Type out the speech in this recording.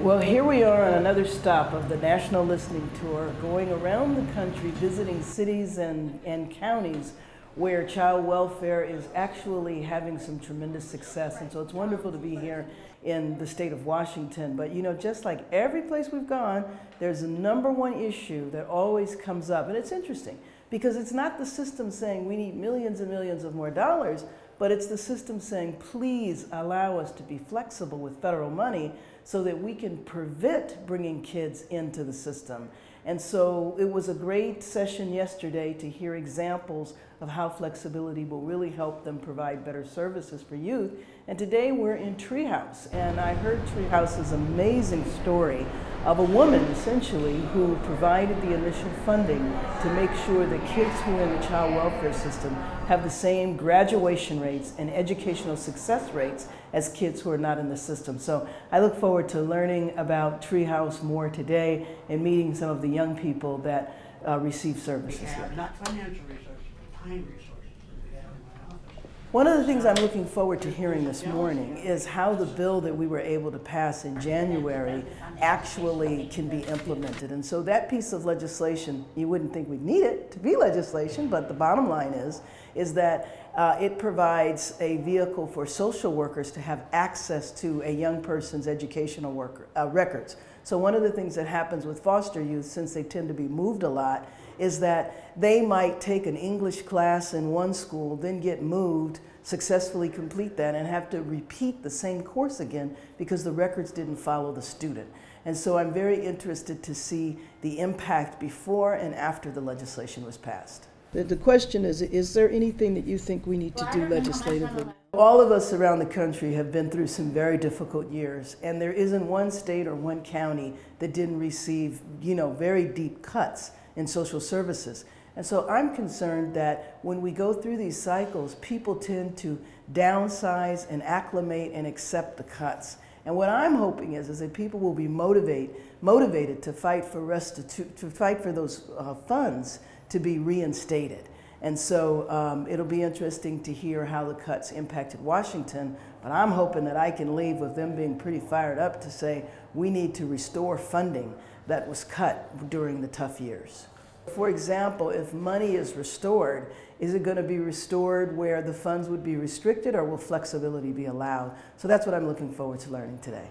Well, here we are on another stop of the National Listening Tour, going around the country, visiting cities and counties where child welfare is actually having some tremendous success. And so it's wonderful to be here in the state of Washington. But you know, just like every place we've gone, there's a #1 issue that always comes up. And it's interesting because it's not the system saying we need millions and millions of more dollars, but it's the system saying, please allow us to be flexible with federal money so that we can prevent bringing kids into the system. And so it was a great session yesterday to hear examples of how flexibility will really help them provide better services for youth. And today we're in Treehouse, and I heard Treehouse's amazing story of a woman, essentially, who provided the initial funding to make sure that kids who are in the child welfare system have the same graduation rates and educational success rates as kids who are not in the system. So I look forward to learning about Treehouse more today and meeting some of the young people that receive services here. Not financial resources, but time resources. One of the things I'm looking forward to hearing this morning is how the bill that we were able to pass in January actually can be implemented. And so that piece of legislation, you wouldn't think we'd need it to be legislation, but the bottom line is that it provides a vehicle for social workers to have access to a young person's educational records. So one of the things that happens with foster youth, since they tend to be moved a lot, is that they might take an English class in one school, then get moved, successfully complete that, and have to repeat the same course again because the records didn't follow the student. And so I'm very interested to see the impact before and after the legislation was passed. The question is there anything that you think we need to do legislatively? All of us around the country have been through some very difficult years, and there isn't one state or one county that didn't receive, very deep cuts in social services. And so I'm concerned that when we go through these cycles, people tend to downsize and acclimate and accept the cuts. And what I'm hoping is that people will be motivated to fight for those funds to be reinstated. And so it'll be interesting to hear how the cuts impacted Washington, but I'm hoping that I can leave with them being pretty fired up to say we need to restore funding that was cut during the tough years. For example, if money is restored, is it going to be restored where the funds would be restricted, or will flexibility be allowed? So that's what I'm looking forward to learning today.